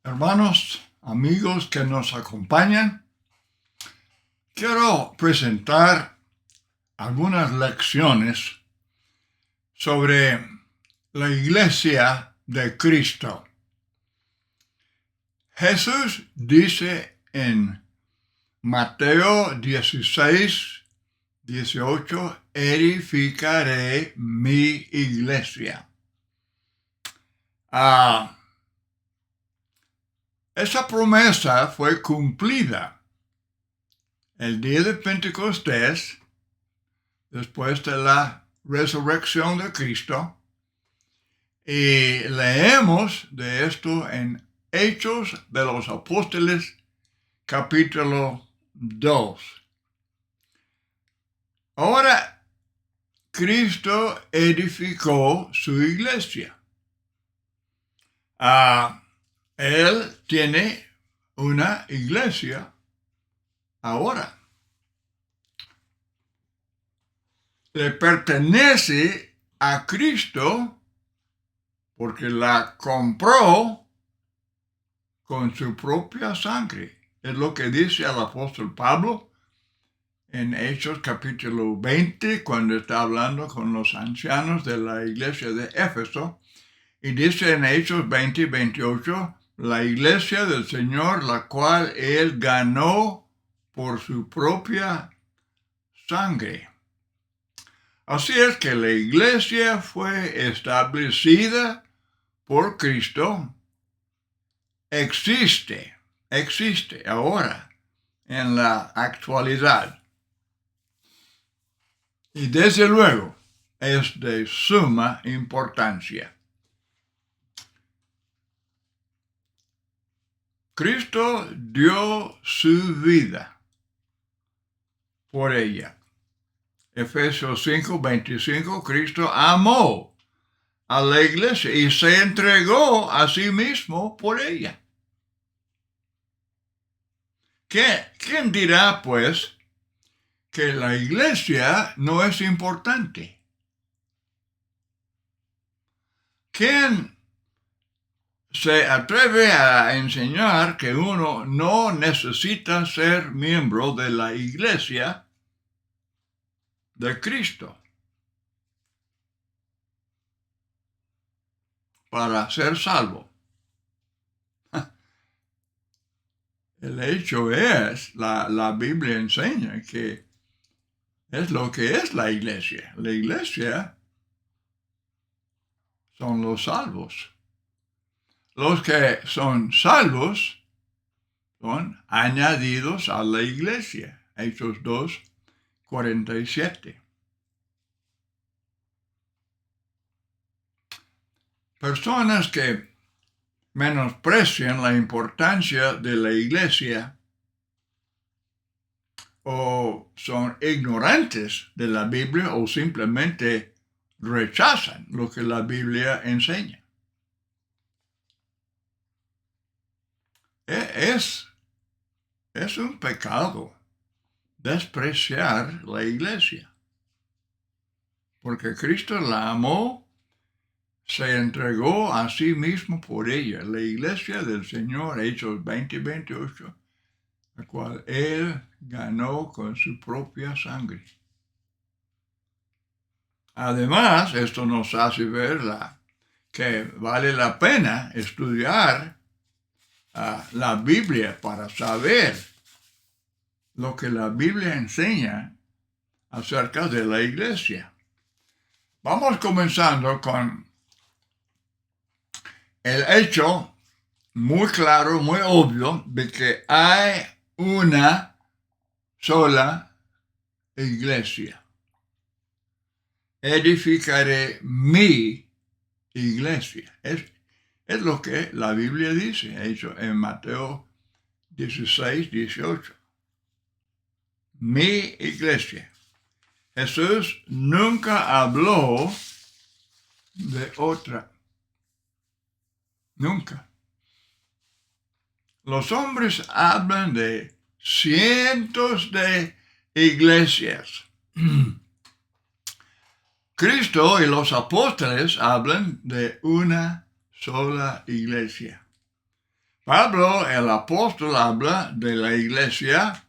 Hermanos, amigos que nos acompañan, quiero presentar algunas lecciones sobre la Iglesia de Cristo. Jesús dice en Mateo 16:18, edificaré mi iglesia. Esa promesa fue cumplida el día de Pentecostés, después de la resurrección de Cristo, y leemos de esto en Hechos de los Apóstoles, capítulo 2. Ahora, Cristo edificó su iglesia. Él tiene una iglesia ahora. Le pertenece a Cristo porque la compró con su propia sangre. Es lo que dice el apóstol Pablo en Hechos capítulo 20, cuando está hablando con los ancianos de la iglesia de Éfeso. Y dice en Hechos 20:28, la iglesia del Señor, la cual Él ganó por su propia sangre. Así es que la iglesia fue establecida por Cristo. Existe ahora en la actualidad. Y desde luego es de suma importancia. Cristo dio su vida por ella. Efesios 5:25, Cristo amó a la iglesia y se entregó a sí mismo por ella. ¿Quién dirá, pues, que la iglesia no es importante? ¿Quién se atreve a enseñar que uno no necesita ser miembro de la iglesia de Cristo para ser salvo? El hecho es, la Biblia enseña que es lo que es la iglesia. La iglesia son los salvos. Los que son salvos son añadidos a la iglesia. Hechos 2:47. Personas que menosprecian la importancia de la iglesia o son ignorantes de la Biblia o simplemente rechazan lo que la Biblia enseña. Es un pecado despreciar la iglesia, porque Cristo la amó, se entregó a sí mismo por ella. La iglesia del Señor, Hechos 20:28, la cual Él ganó con su propia sangre. Además, esto nos hace ver que vale la pena estudiar la Biblia para saber lo que la Biblia enseña acerca de la iglesia. Vamos comenzando con el hecho muy claro, muy obvio, de que hay una sola iglesia. Edificaré mi iglesia. Es lo que la Biblia dice, hecho en Mateo 16:18. Mi iglesia. Jesús nunca habló de otra. Nunca. Los hombres hablan de cientos de iglesias. Cristo y los apóstoles hablan de una sola iglesia. Pablo, el apóstol, habla de la iglesia,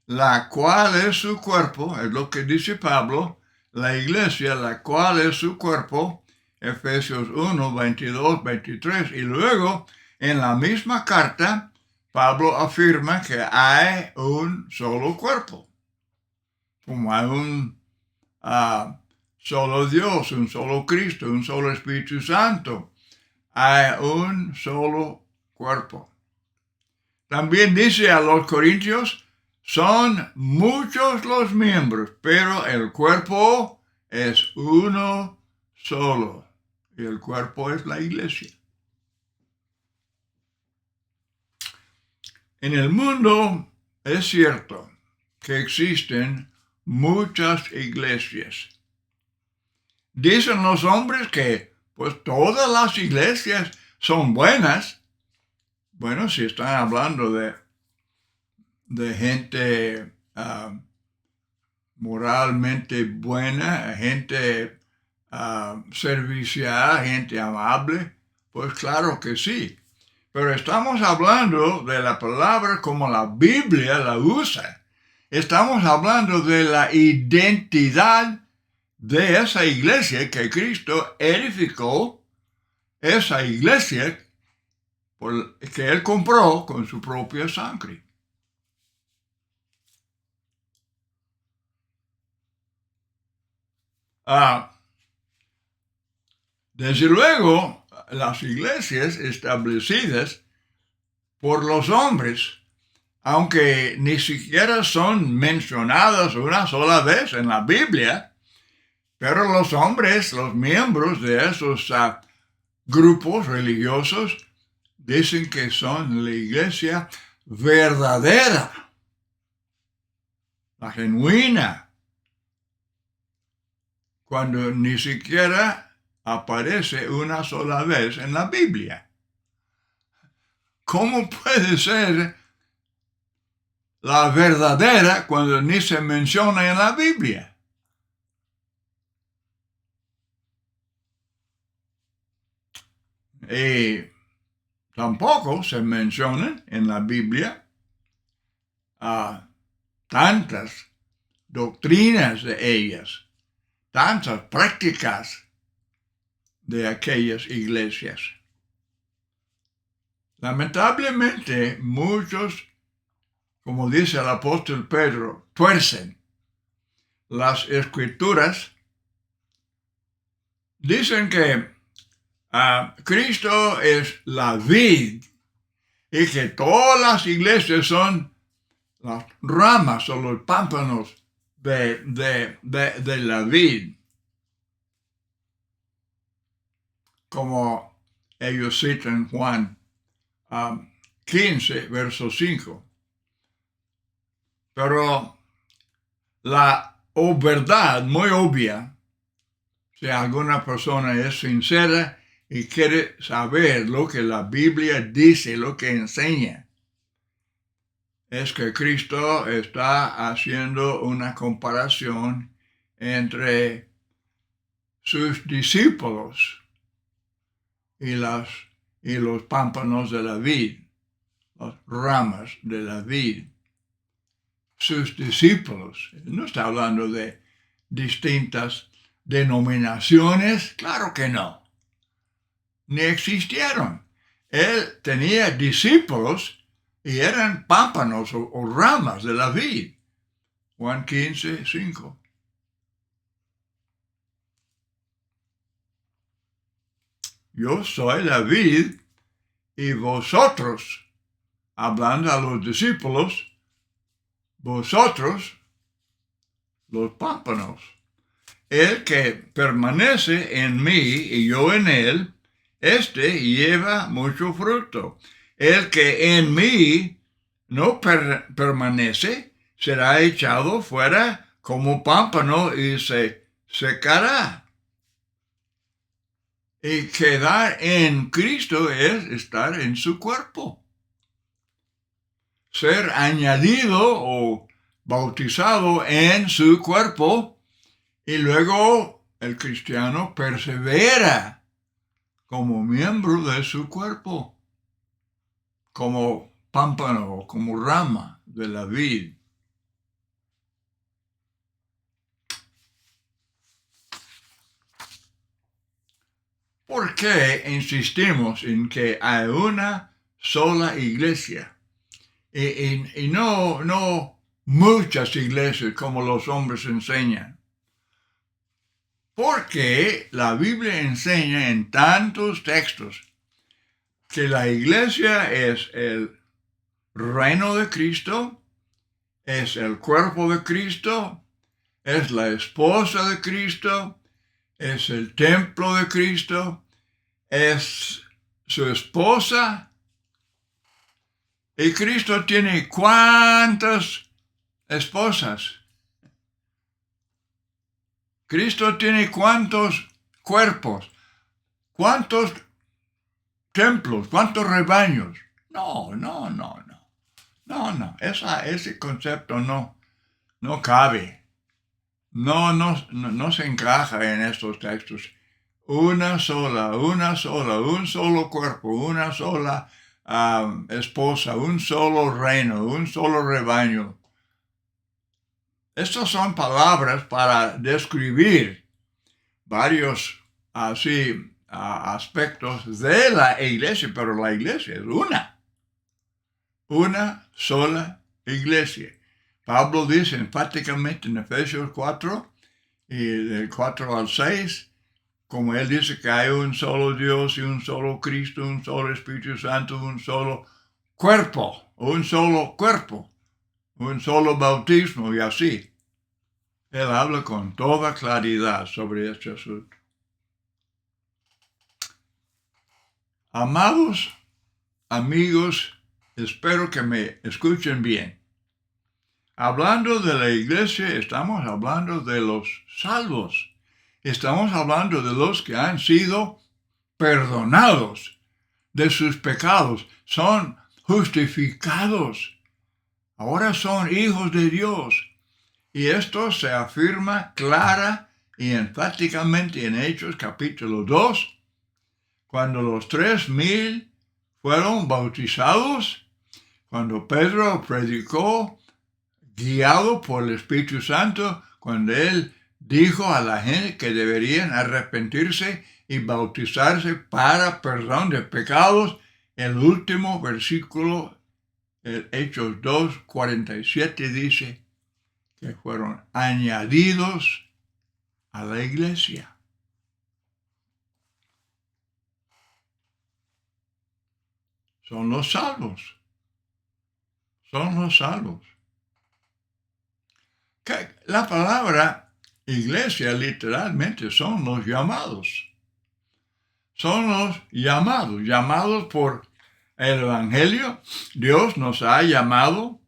la cual es su cuerpo, es lo que dice Pablo, la iglesia, la cual es su cuerpo, Efesios 1, 22, 23, y luego en la misma carta, Pablo afirma que hay un solo cuerpo, como hay un solo Dios, un solo Cristo, un solo Espíritu Santo, hay un solo cuerpo. También dice a los Corintios, son muchos los miembros, pero el cuerpo es uno solo. Y el cuerpo es la iglesia. En el mundo es cierto que existen muchas iglesias. Dicen los hombres que pues todas las iglesias son buenas. Bueno, si están hablando de gente moralmente buena, gente servicial, gente amable, pues claro que sí. Pero estamos hablando de la palabra como la Biblia la usa. Estamos hablando de la identidad de esa iglesia que Cristo edificó, esa iglesia que Él compró con su propia sangre. Desde luego, las iglesias establecidas por los hombres, aunque ni siquiera son mencionadas una sola vez en la Biblia, pero los hombres, los miembros de esos grupos religiosos, dicen que son la iglesia verdadera, la genuina, cuando ni siquiera aparece una sola vez en la Biblia. ¿Cómo puede ser la verdadera cuando ni se menciona en la Biblia? Y tampoco se mencionan en la Biblia tantas doctrinas de ellas, tantas prácticas de aquellas iglesias. Lamentablemente, muchos, como dice el apóstol Pedro, tuercen las escrituras. Dicen que Cristo es la vid y que todas las iglesias son las ramas o los pámpanos de la vid. Como ellos citan Juan 15, verso 5. Pero la verdad muy obvia, si alguna persona es sincera y quiere saber lo que la Biblia dice, lo que enseña, es que Cristo está haciendo una comparación entre sus discípulos y los pámpanos de la vid, las ramas de la vid. Sus discípulos, no está hablando de distintas denominaciones, claro que no, ni existieron. Él tenía discípulos y eran pámpanos o ramas de la vid. Juan 15, 5. Yo soy la vid y vosotros, hablando a los discípulos, vosotros, los pámpanos. El que permanece en mí y yo en él, este lleva mucho fruto. El que en mí no permanece será echado fuera como pámpano y se secará. Y quedar en Cristo es estar en su cuerpo. Ser añadido o bautizado en su cuerpo, y luego el cristiano persevera como miembro de su cuerpo. como pámpano, como rama de la vid. ¿Por qué insistimos en que hay una sola iglesia? Y no muchas iglesias como los hombres enseñan. Porque la Biblia enseña en tantos textos que la iglesia es el reino de Cristo, es el cuerpo de Cristo, es la esposa de Cristo, es el templo de Cristo, es su esposa. Y Cristo tiene ¿cuántas esposas? Cristo tiene ¿cuántos cuerpos? ¿Cuántos templos? ¿Cuántos rebaños? No. Ese concepto no cabe. No se encaja en estos textos. Una sola, un solo cuerpo, una sola esposa, un solo reino, un solo rebaño. Estas son palabras para describir varios aspectos de la iglesia, pero la iglesia es una sola iglesia. Pablo dice enfáticamente en Efesios 4, y del 4 al 6, como él dice que hay un solo Dios y un solo Cristo, un solo Espíritu Santo, un solo cuerpo, un solo bautismo y así. Él habla con toda claridad sobre este asunto. Amados amigos, espero que me escuchen bien. Hablando de la iglesia, estamos hablando de los salvos. Estamos hablando de los que han sido perdonados de sus pecados. Son justificados. Ahora son hijos de Dios. Y esto se afirma clara y enfáticamente en Hechos capítulo 2, cuando los 3,000 fueron bautizados, cuando Pedro predicó guiado por el Espíritu Santo, cuando él dijo a la gente que deberían arrepentirse y bautizarse para perdón de pecados. El último versículo, Hechos 2:47, dice que fueron añadidos a la iglesia. Son los salvos. La palabra iglesia literalmente son los llamados. Son los llamados por el Evangelio. Dios nos ha llamado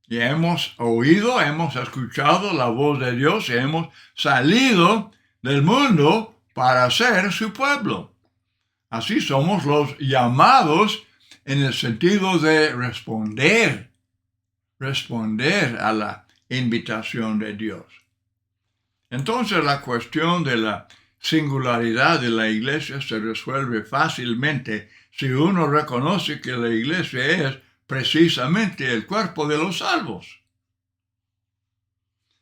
y hemos oído, hemos escuchado la voz de Dios y hemos salido del mundo para ser su pueblo. Así somos los llamados en el sentido de responder a la invitación de Dios. Entonces la cuestión de la singularidad de la iglesia se resuelve fácilmente si uno reconoce que la iglesia es precisamente el cuerpo de los salvos.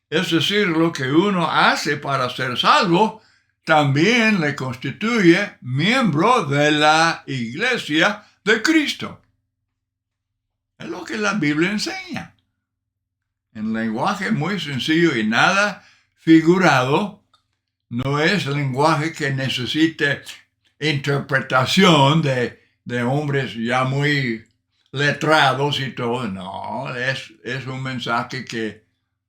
Es decir, lo que uno hace para ser salvo también le constituye miembro de la iglesia de Cristo. Es lo que la Biblia enseña. En lenguaje muy sencillo y nada figurado, no es lenguaje que necesite interpretación de hombres ya muy letrados y todo. No, es un mensaje que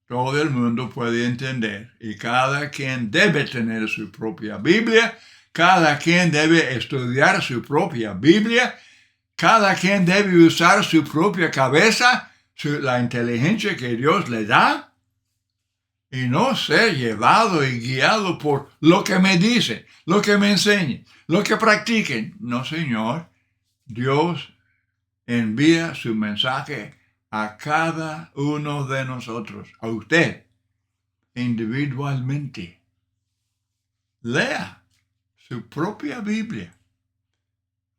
todo el mundo puede entender. Y cada quien debe tener su propia Biblia. Cada quien debe estudiar su propia Biblia. Cada quien debe usar su propia cabeza, la inteligencia que Dios le da. Y no ser llevado y guiado por lo que me dice, lo que me enseñe, lo que practiquen. No, Señor. Dios envía su mensaje a cada uno de nosotros, a usted, individualmente. Lea su propia Biblia,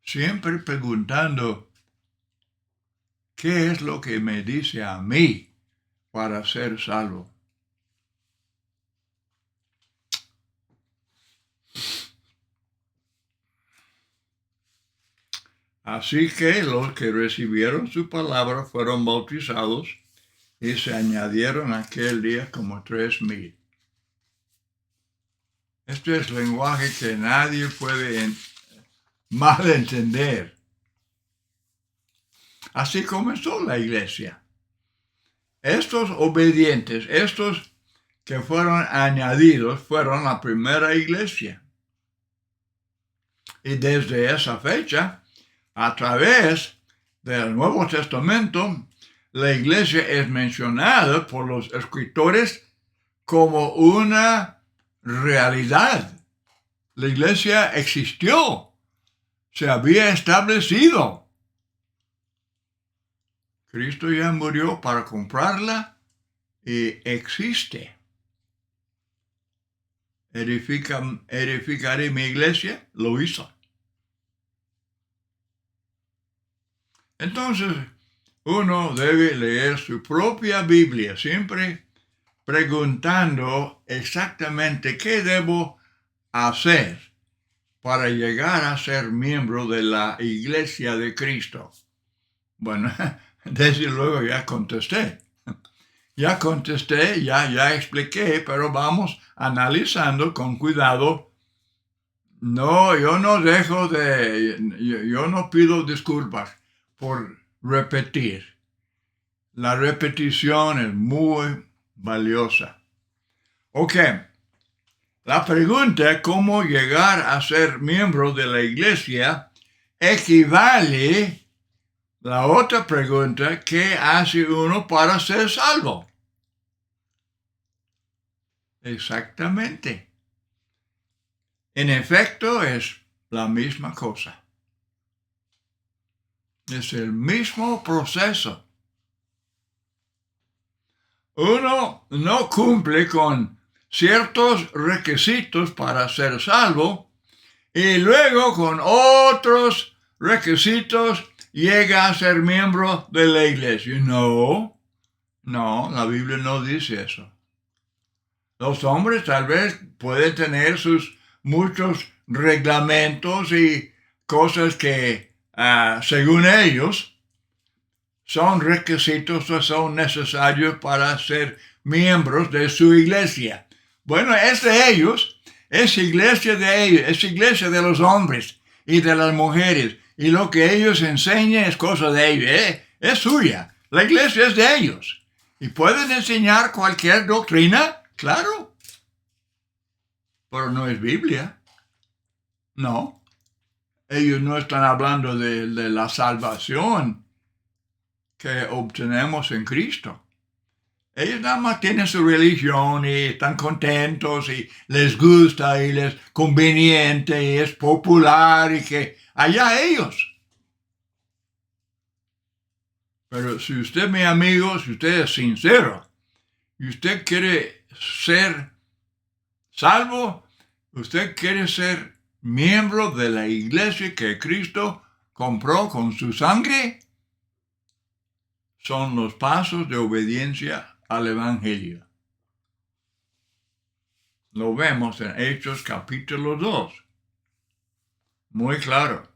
siempre preguntando, ¿qué es lo que me dice a mí para ser salvo? Así que los que recibieron su palabra fueron bautizados y se añadieron aquel día como 3,000. Esto es lenguaje que nadie puede mal entender. Así comenzó la iglesia. Estos obedientes, estos que fueron añadidos, fueron la primera iglesia. Y desde esa fecha, a través del Nuevo Testamento, la iglesia es mencionada por los escritores como una realidad. La iglesia existió, se había establecido. Cristo ya murió para comprarla y existe. Edificaré mi iglesia, lo hizo. Entonces, uno debe leer su propia Biblia, siempre preguntando exactamente qué debo hacer para llegar a ser miembro de la iglesia de Cristo. Bueno, desde luego ya contesté. Ya expliqué, pero vamos analizando con cuidado. No, yo no pido disculpas por repetir. La repetición es muy valiosa. Ok, la pregunta cómo llegar a ser miembro de la iglesia equivale a la otra pregunta, ¿qué hace uno para ser salvo? Exactamente. En efecto, es la misma cosa. Es el mismo proceso. Uno no cumple con ciertos requisitos para ser salvo y luego con otros requisitos llega a ser miembro de la iglesia. No, la Biblia no dice eso. Los hombres tal vez pueden tener sus muchos reglamentos y cosas que, según ellos, son requisitos o son necesarios para ser miembros de su iglesia. Bueno, es de ellos, es iglesia de ellos, es iglesia de los hombres y de las mujeres. Y lo que ellos enseñan es cosa de ellos, es suya. La iglesia es de ellos. Y pueden enseñar cualquier doctrina, claro. Pero no es Biblia. No. Ellos no están hablando de la salvación que obtenemos en Cristo. Ellos nada más tienen su religión y están contentos y les gusta y les conveniente y es popular y que allá ellos. Pero si usted, mi amigo, si usted es sincero y usted quiere ser salvo, usted quiere ser miembro de la iglesia que Cristo compró con su sangre, son los pasos de obediencia al Evangelio. Lo vemos en Hechos capítulo 2. Muy claro.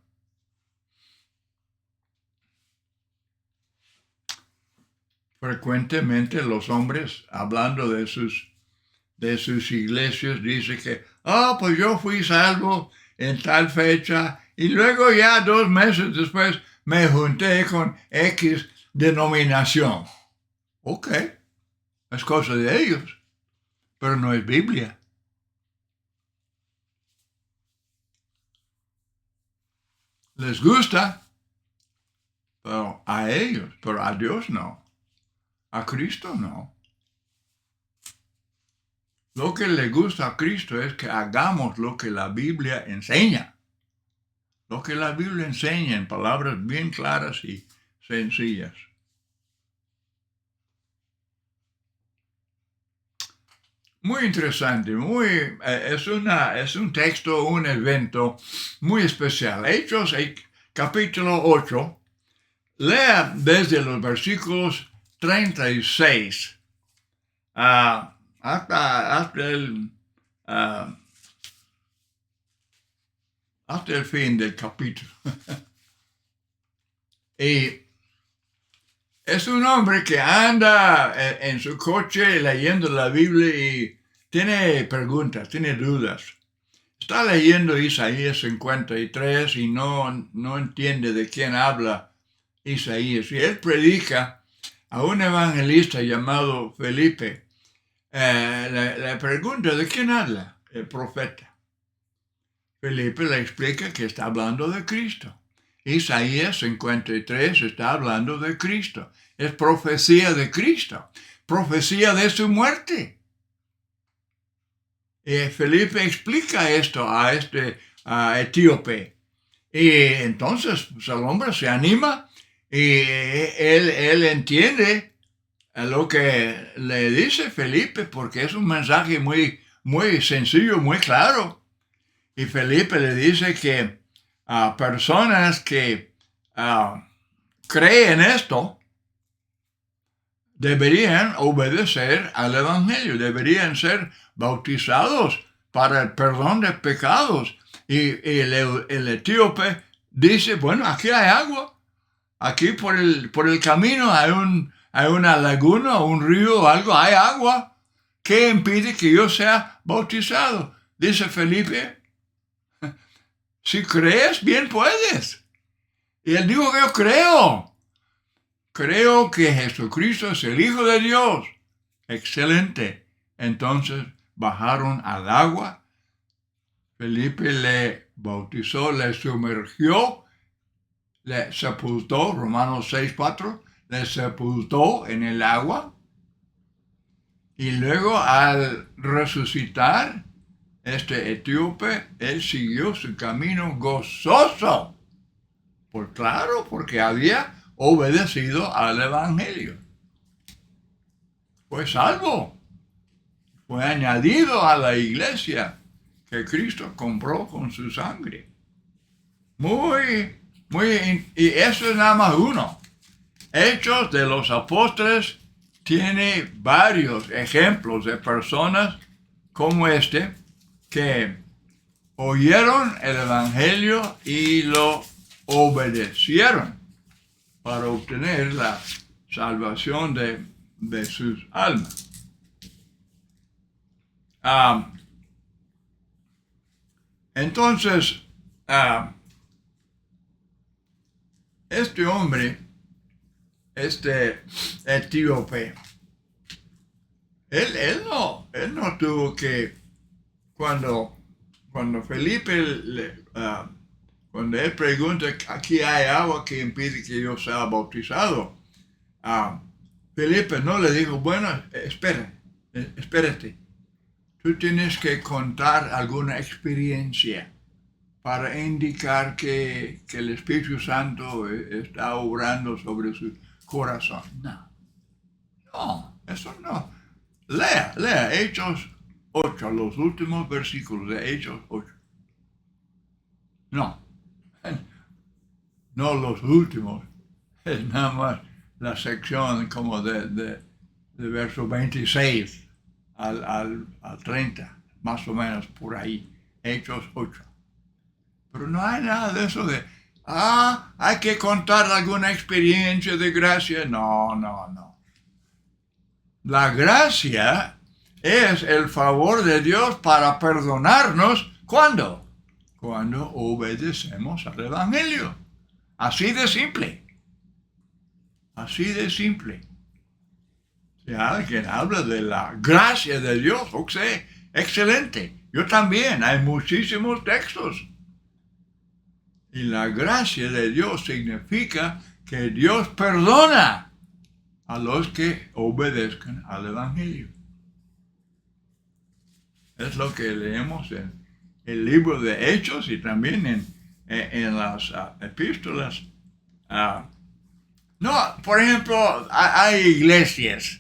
Frecuentemente los hombres, hablando de sus iglesias, dicen que, pues yo fui salvo en tal fecha y luego ya 2 meses después me junté con X denominación. Ok, es cosa de ellos, pero no es Biblia. Les gusta, pero a ellos, pero a Dios no. A Cristo no. Lo que le gusta a Cristo es que hagamos lo que la Biblia enseña. Lo que la Biblia enseña en palabras bien claras y sencillas. Muy interesante, es un texto, un evento muy especial. Hechos, capítulo 8, lea desde los versículos 36 hasta el fin del capítulo. Y es un hombre que anda en su coche leyendo la Biblia y tiene preguntas, tiene dudas. Está leyendo Isaías 53 y no entiende de quién habla Isaías. Y él predica a un evangelista llamado Felipe. Le pregunta de quién habla el profeta. Felipe le explica que está hablando de Cristo. Isaías 53 está hablando de Cristo. Es profecía de Cristo, profecía de su muerte. Y Felipe explica esto a etíope. Y entonces pues, el hombre se anima y él entiende lo que le dice Felipe, porque es un mensaje muy, muy sencillo, muy claro. Y Felipe le dice que a personas que creen esto deberían obedecer al Evangelio, deberían ser bautizados para el perdón de pecados. Y el etíope dice, bueno, aquí hay agua, aquí por el camino hay una laguna, un río, algo, hay agua. ¿Qué impide que yo sea bautizado? Dice Felipe, si crees, bien puedes. Y él dijo que yo creo. Creo que Jesucristo es el Hijo de Dios. Excelente. Entonces bajaron al agua. Felipe le bautizó, le sumergió, le sepultó, Romanos 6:4, le sepultó en el agua. Y luego al resucitar, este etíope, él siguió su camino gozoso. Pues claro, porque había obedecido al Evangelio. Fue salvo. Fue añadido a la iglesia que Cristo compró con su sangre. Y eso es nada más uno. Hechos de los Apóstoles tiene varios ejemplos de personas como este que oyeron el Evangelio y lo obedecieron para obtener la salvación de sus almas. Entonces, este hombre, este etíope, él no tuvo que, cuando Felipe, cuando él pregunta, aquí hay agua que impide que yo sea bautizado, Felipe no le dijo, bueno, espérate, tú tienes que contar alguna experiencia para indicar que el Espíritu Santo está obrando sobre su corazón. No, eso no. Lea Hechos 8, los últimos versículos de Hechos 8. No los últimos, es nada más la sección como de verso 26 al 30, más o menos por ahí, Hechos 8. Pero no hay nada de eso de, hay que contar alguna experiencia de gracia. No. La gracia es el favor de Dios para perdonarnos. ¿Cuándo? Cuando obedecemos al Evangelio. Así de simple. Así de simple. Si alguien habla de la gracia de Dios, excelente. Yo también, hay muchísimos textos. Y la gracia de Dios significa que Dios perdona a los que obedezcan al Evangelio. Es lo que leemos en el libro de Hechos y también en las epístolas. Por ejemplo, hay iglesias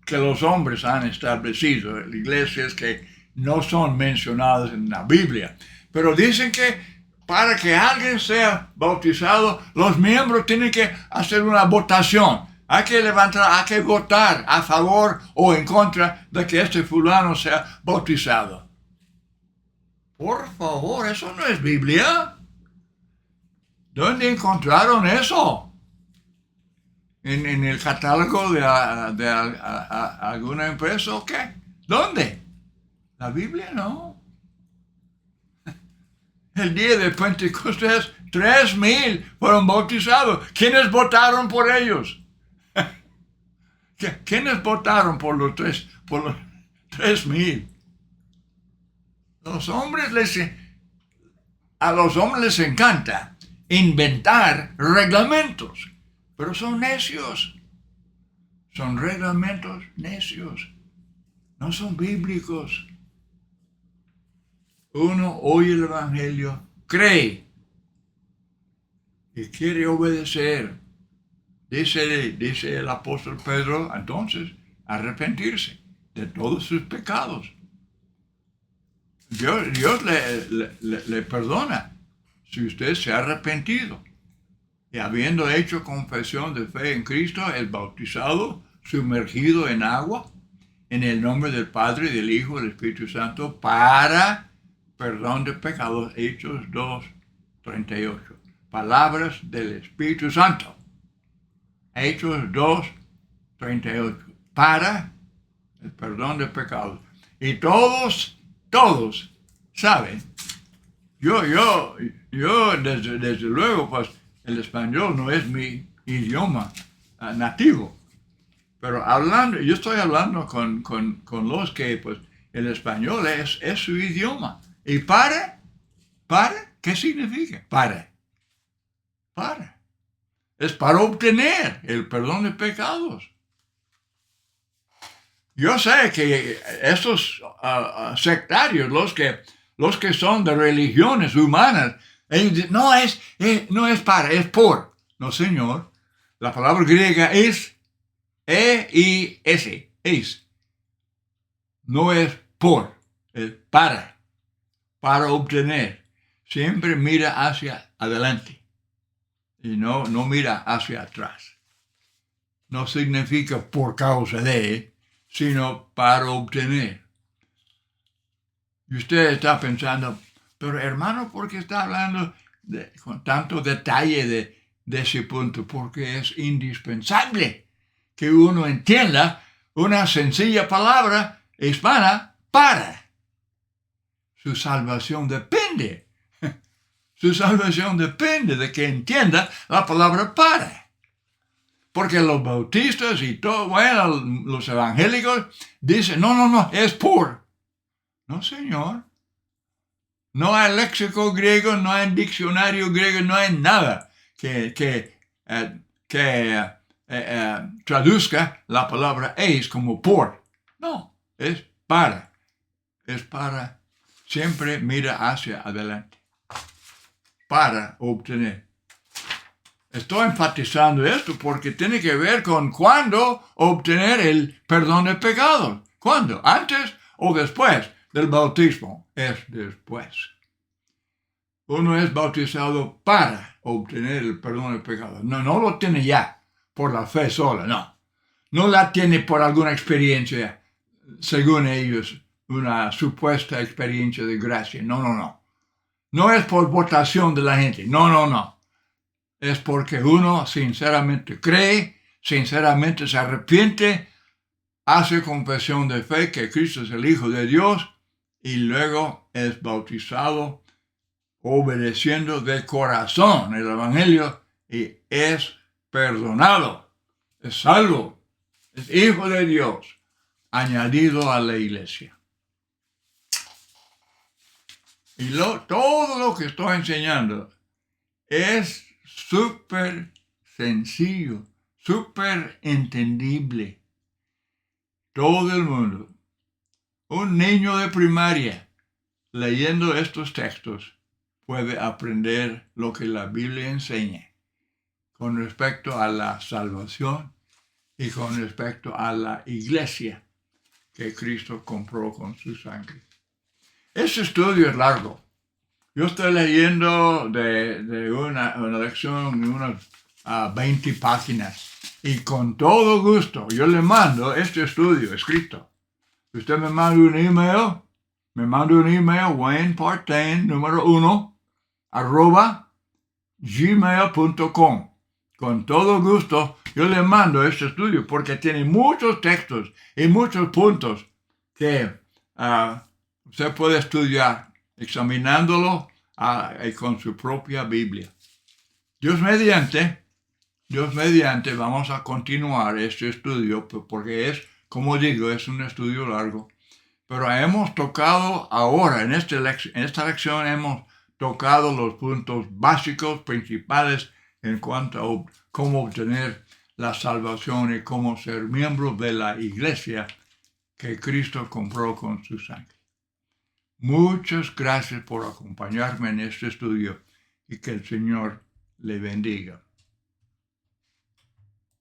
que los hombres han establecido, iglesias que no son mencionadas en la Biblia, pero dicen que para que alguien sea bautizado, los miembros tienen que hacer una votación. Hay que levantar, hay que votar a favor o en contra de que este fulano sea bautizado. Por favor, eso no es Biblia. ¿Dónde encontraron eso? ¿En el catálogo de alguna empresa o qué? ¿Dónde? La Biblia no. El día de Pentecostés, 3,000 fueron bautizados. ¿Quiénes votaron por ellos? ¿Quiénes votaron por los 3,000? A los hombres les encanta inventar reglamentos, pero son necios. Son reglamentos necios. No son bíblicos. Uno oye el Evangelio, cree y quiere obedecer. Dice el apóstol Pedro, entonces, arrepentirse de todos sus pecados. Dios le perdona si usted se ha arrepentido. Y habiendo hecho confesión de fe en Cristo, es bautizado, sumergido en agua, en el nombre del Padre, del Hijo y del Espíritu Santo, para perdón de pecados. Hechos 2:38. Palabras del Espíritu Santo. Hechos 2:38. Para el perdón de pecados. Y todos saben. Yo desde luego, pues, el español no es mi idioma nativo. Pero yo estoy hablando con los que, pues, el español es su idioma. ¿Y para? ¿Qué significa? Para. Es para obtener el perdón de pecados. Yo sé que estos sectarios, los que son de religiones humanas, ellos dicen, no es para, es por. No, señor. La palabra griega es E-I-S, es. No es por, es para obtener. Siempre mira hacia adelante y no mira hacia atrás. No significa por causa de, sino para obtener. Y usted está pensando, pero hermano, ¿por qué está hablando con tanto detalle de ese punto? Porque es indispensable que uno entienda una sencilla palabra hispana, para. Su salvación depende. Su salvación depende de que entienda la palabra para. Porque los bautistas y todo, bueno, los evangélicos dicen, no, es por. No, señor. No hay léxico griego, no hay diccionario griego, no hay nada que traduzca la palabra es como por. No, es para. Es para. Siempre mira hacia adelante. Para obtener. Estoy enfatizando esto porque tiene que ver con cuándo obtener el perdón de pecados. ¿Cuándo? ¿Antes o después del bautismo? Es después. Uno es bautizado para obtener el perdón de pecados. No lo tiene ya por la fe sola, no. No la tiene por alguna experiencia, según ellos, una supuesta experiencia de gracia. No. No es por votación de la gente. No. Es porque uno sinceramente cree, sinceramente se arrepiente, hace confesión de fe que Cristo es el Hijo de Dios y luego es bautizado obedeciendo de corazón el Evangelio y es perdonado, es salvo, es Hijo de Dios, añadido a la iglesia. Y todo lo que estoy enseñando es súper sencillo, súper entendible. Todo el mundo, un niño de primaria, leyendo estos textos, puede aprender lo que la Biblia enseña con respecto a la salvación y con respecto a la iglesia que Cristo compró con su sangre. Este estudio es largo. Yo estoy leyendo de una lección de unas 20 páginas y con todo gusto yo le mando este estudio escrito. Usted me manda un email, Wayne Partain, número 1, @gmail.com. Con todo gusto yo le mando este estudio porque tiene muchos textos y muchos puntos que usted puede estudiar examinándolo con su propia Biblia. Dios mediante, vamos a continuar este estudio porque es, como digo, es un estudio largo. Pero hemos tocado ahora, en esta lección hemos tocado los puntos básicos, principales en cuanto a cómo obtener la salvación y cómo ser miembros de la iglesia que Cristo compró con su sangre. Muchas gracias por acompañarme en este estudio y que el Señor le bendiga.